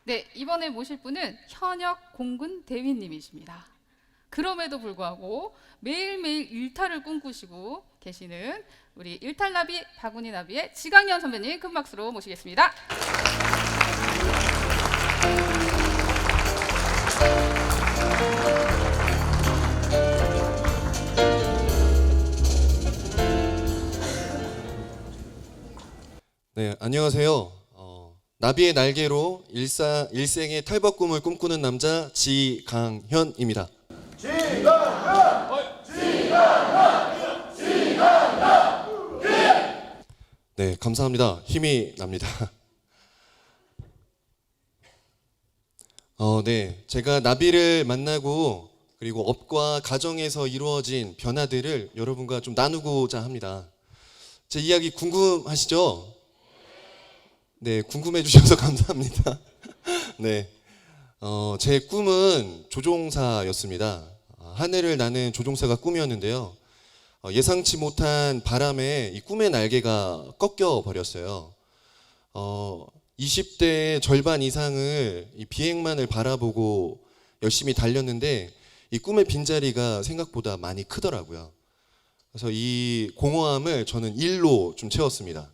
네, 이번에 모실 분은 현역 공군 대위님이십니다. 그럼에도 불구하고 매일매일 일탈을 꿈꾸시고 계시는 우리 일탈나비 바구니 나비의 지강현 선배님 큰 박수로 모시겠습니다. 네, 안녕하세요. 나비의 날개로 일생의 탈바꿈을 꿈꾸는 남자 지강현입니다. 네, 감사합니다. 힘이 납니다. 네, 제가 나비를 만나고 그리고 업과 가정에서 이루어진 변화들을 여러분과 좀 나누고자 합니다. 제 이야기 궁금하시죠? 네, 궁금해 주셔서 감사합니다. 네, 제 꿈은 조종사였습니다. 하늘을 나는 조종사가 꿈이었는데요. 예상치 못한 바람에 이 꿈의 날개가 꺾여 버렸어요. 20대 절반 이상을 이 비행만을 바라보고 열심히 달렸는데 이 꿈의 빈자리가 생각보다 많이 크더라고요. 그래서 이 공허함을 저는 일로 좀 채웠습니다.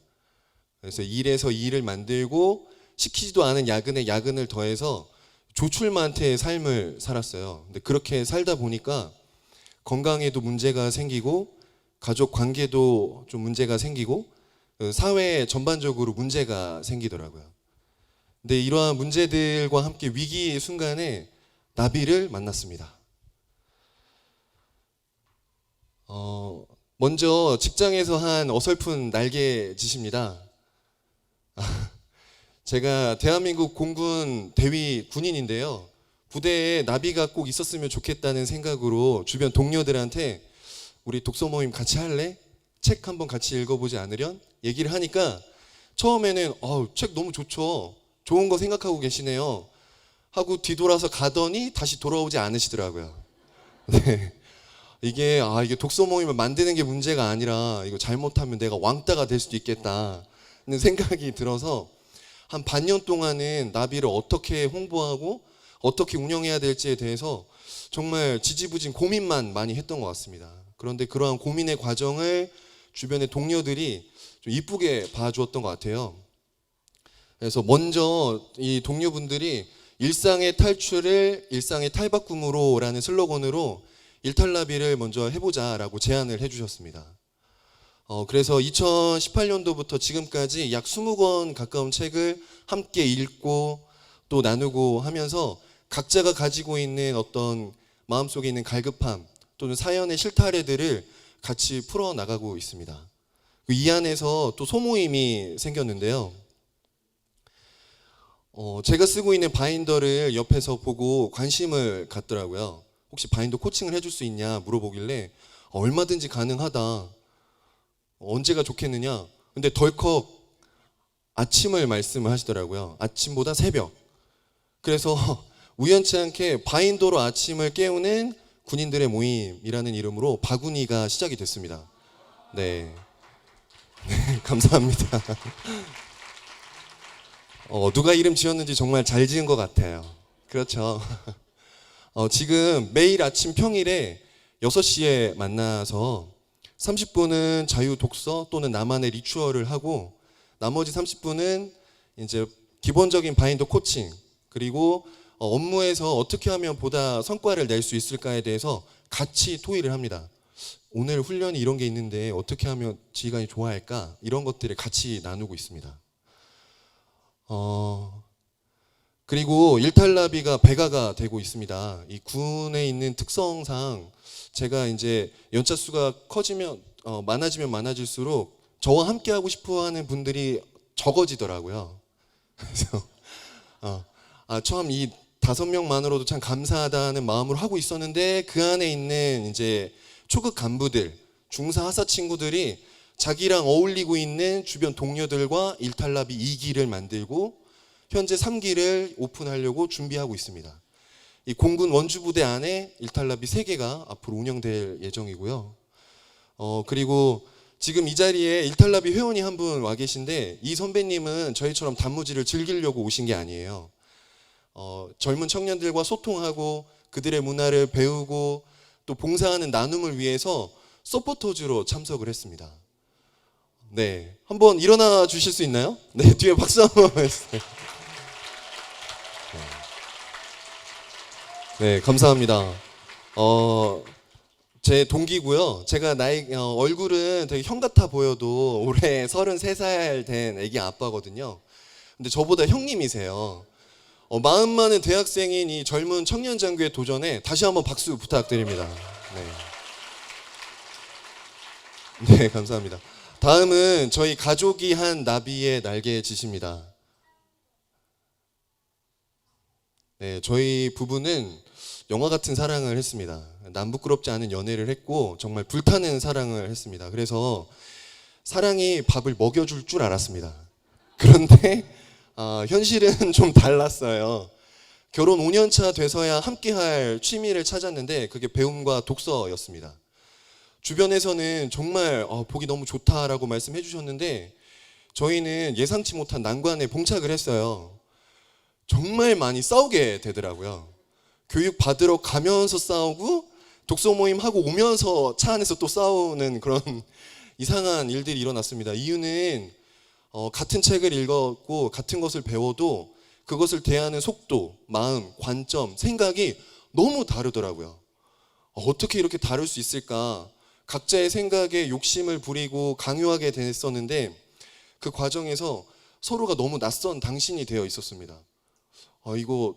그래서 일에서 일을 만들고 시키지도 않은 야근에 야근을 더해서 조출만태의 삶을 살았어요. 근데 그렇게 살다 보니까 건강에도 문제가 생기고 가족 관계도 좀 문제가 생기고 사회 전반적으로 문제가 생기더라고요. 근데 이러한 문제들과 함께 위기의 순간에 나비를 만났습니다. 먼저 직장에서 한 어설픈 날개짓입니다. 제가 대한민국 공군 대위 군인인데요. 부대에 나비가 꼭 있었으면 좋겠다는 생각으로 주변 동료들한테 우리 독서 모임 같이 할래? 책 한번 같이 읽어보지 않으련? 얘기를 하니까 처음에는 책 너무 좋죠. 좋은 거 생각하고 계시네요. 하고 뒤돌아서 가더니 다시 돌아오지 않으시더라고요. 네. 이게 독서 모임을 만드는 게 문제가 아니라 이거 잘못하면 내가 왕따가 될 수도 있겠다는 생각이 들어서 한 반년 동안은 나비를 어떻게 홍보하고 어떻게 운영해야 될지에 대해서 정말 지지부진 고민만 많이 했던 것 같습니다. 그런데 그러한 고민의 과정을 주변의 동료들이 좀 이쁘게 봐주었던 것 같아요. 그래서 먼저 이 동료분들이 일상의 탈출을 일상의 탈바꿈으로 라는 슬로건으로 일탈나비를 먼저 해보자라고 제안을 해주셨습니다. 그래서 2018년도부터 지금까지 약 20권 가까운 책을 함께 읽고 또 나누고 하면서 각자가 가지고 있는 어떤 마음속에 있는 갈급함 또는 사연의 실타래들을 같이 풀어나가고 있습니다. 이 안에서 또 소모임이 생겼는데요. 제가 쓰고 있는 바인더를 옆에서 보고 관심을 갖더라고요. 혹시 바인더 코칭을 해줄 수 있냐 물어보길래 얼마든지 가능하다. 언제가 좋겠느냐. 근데 덜컥 아침을 말씀을 하시더라고요. 아침보다 새벽. 그래서 우연치 않게 바인더로 아침을 깨우는 군인들의 모임이라는 이름으로 바구니가 시작이 됐습니다. 네, 네 감사합니다. 누가 이름 지었는지 정말 잘 지은 것 같아요. 그렇죠. 지금 매일 아침 평일에 6시에 만나서 30분은 자유 독서 또는 나만의 리추얼을 하고 나머지 30분은 이제 기본적인 바인더 코칭 그리고 업무에서 어떻게 하면 보다 성과를 낼 수 있을까에 대해서 같이 토의를 합니다. 오늘 훈련이 이런 게 있는데 어떻게 하면 지휘관이 좋아할까? 이런 것들을 같이 나누고 있습니다. 그리고 일탈나비가 배가가 되고 있습니다. 이 군에 있는 특성상 제가 이제 연차 수가 커지면 많아지면 많아질수록 저와 함께 하고 싶어하는 분들이 적어지더라고요. 그래서 처음 이 5명만으로도 참 감사하다는 마음으로 하고 있었는데 그 안에 있는 이제 초급 간부들, 중사 하사 친구들이 자기랑 어울리고 있는 주변 동료들과 일탈나비 2기를 만들고 현재 3기를 오픈하려고 준비하고 있습니다. 이 공군 원주부대 안에 일탈나비 3개가 앞으로 운영될 예정이고요. 그리고 지금 이 자리에 일탈나비 회원이 한 분 와 계신데 이 선배님은 저희처럼 단무지를 즐기려고 오신 게 아니에요. 젊은 청년들과 소통하고 그들의 문화를 배우고 또 봉사하는 나눔을 위해서 서포터즈로 참석을 했습니다. 네, 한번 일어나 주실 수 있나요? 네, 뒤에 박수 한번 해주세요. 네, 감사합니다. 제 동기고요. 제가 얼굴은 되게 형 같아 보여도 올해 33살 된 애기 아빠거든요. 근데 저보다 형님이세요. 마음 많은 대학생인 이 젊은 청년 장교의 도전에 다시 한번 박수 부탁드립니다. 네. 네, 감사합니다. 다음은 저희 가족이 한 나비의 날개짓입니다. 네, 저희 부부는 영화 같은 사랑을 했습니다. 남부끄럽지 않은 연애를 했고 정말 불타는 사랑을 했습니다. 그래서 사랑이 밥을 먹여줄 줄 알았습니다. 그런데 현실은 좀 달랐어요. 결혼 5년 차 돼서야 함께할 취미를 찾았는데 그게 배움과 독서였습니다. 주변에서는 정말 보기 너무 좋다라고 말씀해 주셨는데 저희는 예상치 못한 난관에 봉착을 했어요. 정말 많이 싸우게 되더라고요. 교육 받으러 가면서 싸우고 독서 모임 하고 오면서 차 안에서 또 싸우는 그런 이상한 일들이 일어났습니다. 이유는 같은 책을 읽었고 같은 것을 배워도 그것을 대하는 속도, 마음, 관점, 생각이 너무 다르더라고요. 어떻게 이렇게 다를 수 있을까? 각자의 생각에 욕심을 부리고 강요하게 됐었는데 그 과정에서 서로가 너무 낯선 당신이 되어 있었습니다. 이거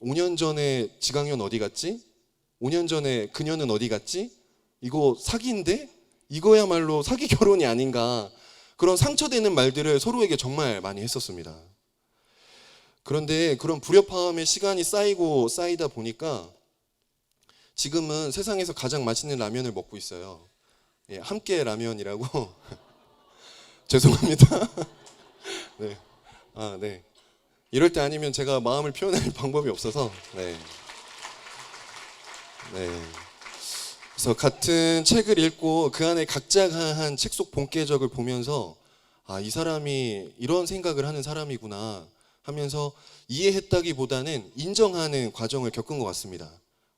5년 전에 지강현 어디 갔지? 5년 전에 그녀는 어디 갔지? 이거 사기인데? 이거야말로 사기 결혼이 아닌가? 그런 상처되는 말들을 서로에게 정말 많이 했었습니다. 그런데 그런 불협화음의 시간이 쌓이고 쌓이다 보니까 지금은 세상에서 가장 맛있는 라면을 먹고 있어요. 예, 함께 라면이라고. 죄송합니다. 네. 네. 이럴 때 아니면 제가 마음을 표현할 방법이 없어서. 네. 그래서 같은 책을 읽고 그 안에 각자가 한 책 속 본계적을 보면서 이 사람이 이런 생각을 하는 사람이구나 하면서 이해했다기보다는 인정하는 과정을 겪은 것 같습니다.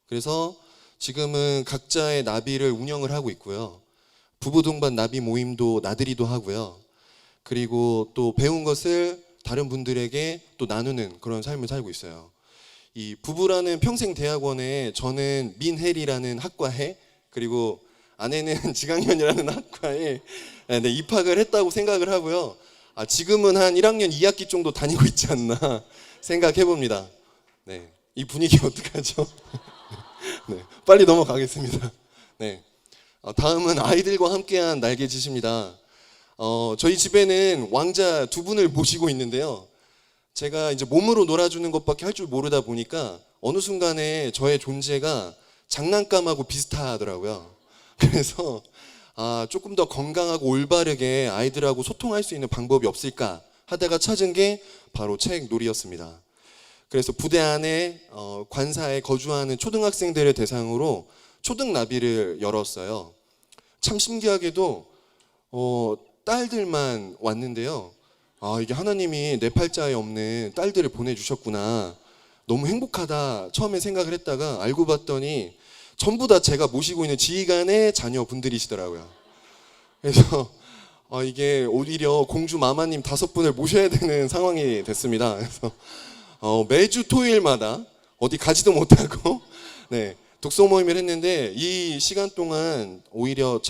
그래서 지금은 각자의 나비를 운영을 하고 있고요. 부부 동반 나비 모임도 나들이도 하고요. 그리고 또 배운 것을 다른 분들에게 또 나누는 그런 삶을 살고 있어요. 이 부부라는 평생 대학원에 저는 민헬이라는 학과에 그리고 아내는 지강현이라는 학과에 입학을 했다고 생각을 하고요. 지금은 한 1학년 2학기 정도 다니고 있지 않나 생각해 봅니다. 네, 이 분위기 어떡하죠? 네, 빨리 넘어가겠습니다. 네, 다음은 아이들과 함께한 날개짓입니다. 저희 집에는 왕자 두 분을 모시고 있는데요. 제가 이제 몸으로 놀아주는 것밖에 할 줄 모르다 보니까 어느 순간에 저의 존재가 장난감하고 비슷하더라고요. 그래서 조금 더 건강하고 올바르게 아이들하고 소통할 수 있는 방법이 없을까 하다가 찾은 게 바로 책놀이였습니다. 그래서 부대 안에 관사에 거주하는 초등학생들을 대상으로 초등나비를 열었어요. 참 신기하게도 딸들만 왔는데요. 이게 하나님이 내 팔자에 없는 딸들을 보내주셨구나. 너무 행복하다 처음에 생각을 했다가 알고 봤더니 전부 다 제가 모시고 있는 지휘관의 자녀분들이시더라고요. 그래서 이게 오히려 공주 마마님 5분을 모셔야 되는 상황이 됐습니다. 그래서 매주 토요일마다 어디 가지도 못하고 네, 독서 모임을 했는데 이 시간 동안 오히려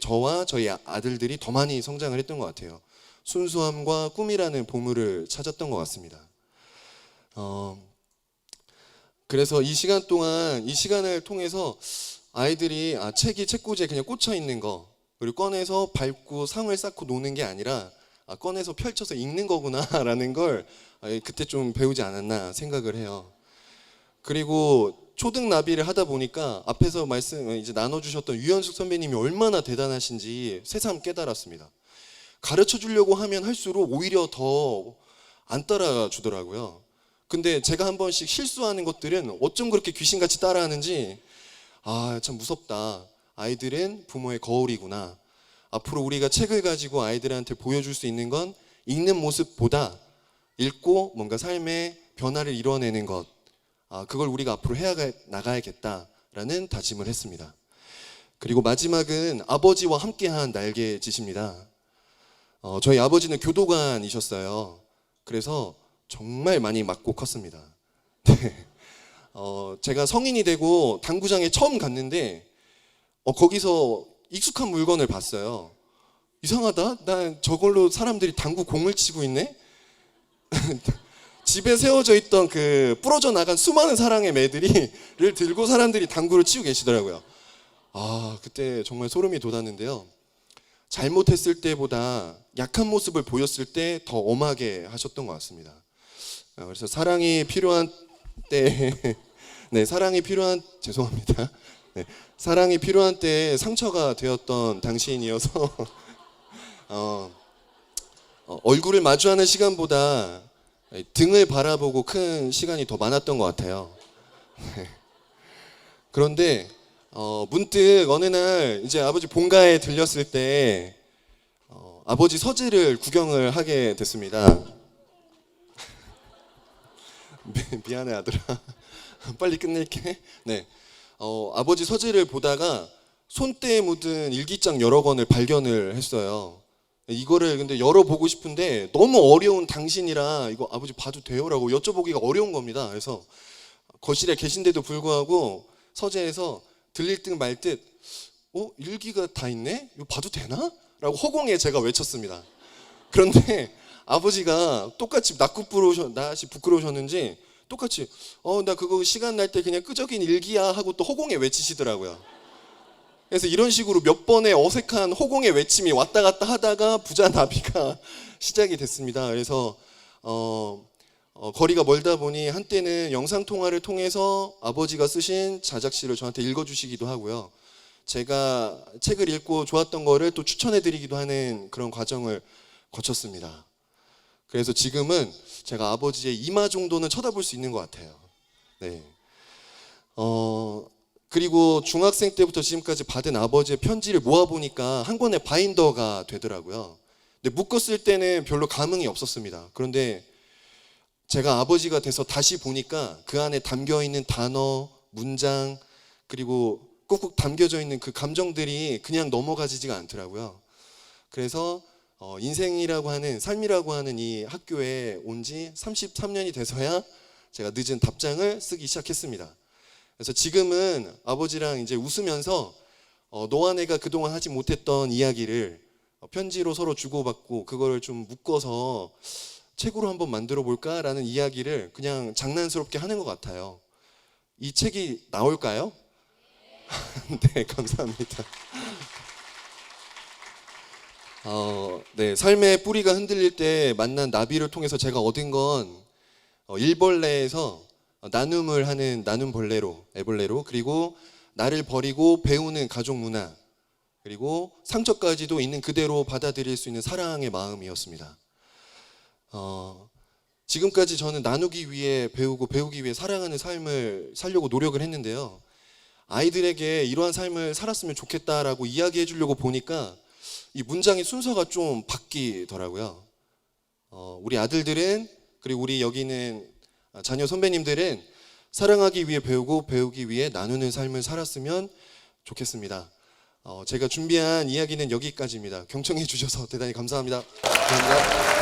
저와 저희 아들들이 더 많이 성장을 했던 것 같아요. 순수함과 꿈이라는 보물을 찾았던 것 같습니다. 그래서 이 시간 동안 이 시간을 통해서 아이들이 책이 책꽂이에 그냥 꽂혀 있는 거 그리고 꺼내서 밟고 상을 쌓고 노는 게 아니라 꺼내서 펼쳐서 읽는 거구나라는 걸 그때 좀 배우지 않았나 생각을 해요. 그리고 초등나비를 하다 보니까 앞에서 이제 나눠주셨던 유현숙 선배님이 얼마나 대단하신지 새삼 깨달았습니다. 가르쳐 주려고 하면 할수록 오히려 더 안 따라 주더라고요. 근데 제가 한 번씩 실수하는 것들은 어쩜 그렇게 귀신같이 따라하는지 참 무섭다. 아이들은 부모의 거울이구나. 앞으로 우리가 책을 가지고 아이들한테 보여줄 수 있는 건 읽는 모습보다 읽고 뭔가 삶의 변화를 이뤄내는 것, 그걸 우리가 앞으로 나가야겠다라는 다짐을 했습니다. 그리고 마지막은 아버지와 함께한 날개짓입니다. 저희 아버지는 교도관이셨어요. 그래서 정말 많이 맞고 컸습니다. 네. 제가 성인이 되고 당구장에 처음 갔는데 거기서 익숙한 물건을 봤어요. 이상하다? 난 저걸로 사람들이 당구 공을 치고 있네? 집에 세워져 있던 그 부러져 나간 수많은 사랑의 매들이를 들고 사람들이 당구를 치고 계시더라고요. 그때 정말 소름이 돋았는데요. 잘못했을 때보다 약한 모습을 보였을 때 더 엄하게 하셨던 것 같습니다. 그래서 사랑이 필요한 때, 네, 죄송합니다. 네, 사랑이 필요한 때 상처가 되었던 당신이어서 얼굴을 마주하는 시간보다 등을 바라보고 큰 시간이 더 많았던 것 같아요. 네. 그런데 문득 어느 날 이제 아버지 본가에 들렸을 때 아버지 서재를 구경을 하게 됐습니다. 미안해 아들아. 빨리 끝낼게. 네. 아버지 서재를 보다가 손때에 묻은 일기장 여러 권을 발견을 했어요. 이거를 근데 열어보고 싶은데 너무 어려운 당신이라 이거 아버지 봐도 돼요라고 여쭤보기가 어려운 겁니다. 그래서 거실에 계신데도 불구하고 서재에서 들릴 듯 말 듯 일기가 다 있네? 이거 봐도 되나? 라고 허공에 제가 외쳤습니다. 그런데 아버지가 똑같이 낯이 부끄러우셨는지 똑같이 나 그거 시간 날 때 그냥 끄적인 일기야 하고 또 허공에 외치시더라고요. 그래서 이런 식으로 몇 번의 어색한 허공의 외침이 왔다 갔다 하다가 부자 나비가 시작이 됐습니다. 그래서 거리가 멀다 보니 한때는 영상통화를 통해서 아버지가 쓰신 자작시를 저한테 읽어주시기도 하고요. 제가 책을 읽고 좋았던 거를 또 추천해드리기도 하는 그런 과정을 거쳤습니다. 그래서 지금은 제가 아버지의 이마 정도는 쳐다볼 수 있는 것 같아요. 네. 그리고 중학생 때부터 지금까지 받은 아버지의 편지를 모아보니까 한 권의 바인더가 되더라고요. 근데 묶었을 때는 별로 감흥이 없었습니다. 그런데 제가 아버지가 돼서 다시 보니까 그 안에 담겨있는 단어, 문장, 그리고 꾹꾹 담겨져 있는 그 감정들이 그냥 넘어가지지가 않더라고요. 그래서 인생이라고 하는, 삶이라고 하는 이 학교에 온 지 33년이 돼서야 제가 늦은 답장을 쓰기 시작했습니다. 그래서 지금은 아버지랑 이제 웃으면서 너와 내가 그동안 하지 못했던 이야기를 편지로 서로 주고받고 그거를 좀 묶어서 책으로 한번 만들어 볼까라는 이야기를 그냥 장난스럽게 하는 것 같아요. 이 책이 나올까요? 네, 감사합니다. 네, 삶의 뿌리가 흔들릴 때 만난 나비를 통해서 제가 얻은 건 일벌레에서 나눔을 하는 애벌레로, 그리고 나를 버리고 배우는 가족 문화, 그리고 상처까지도 있는 그대로 받아들일 수 있는 사랑의 마음이었습니다. 지금까지 저는 나누기 위해 배우기 위해 사랑하는 삶을 살려고 노력을 했는데요. 아이들에게 이러한 삶을 살았으면 좋겠다라고 이야기해 주려고 보니까 이 문장의 순서가 좀 바뀌더라고요. 우리 아들들은, 그리고 우리 여기 있는 자녀 선배님들은 사랑하기 위해 배우기 위해 나누는 삶을 살았으면 좋겠습니다. 제가 준비한 이야기는 여기까지입니다. 경청해 주셔서 대단히 감사합니다. 감사합니다.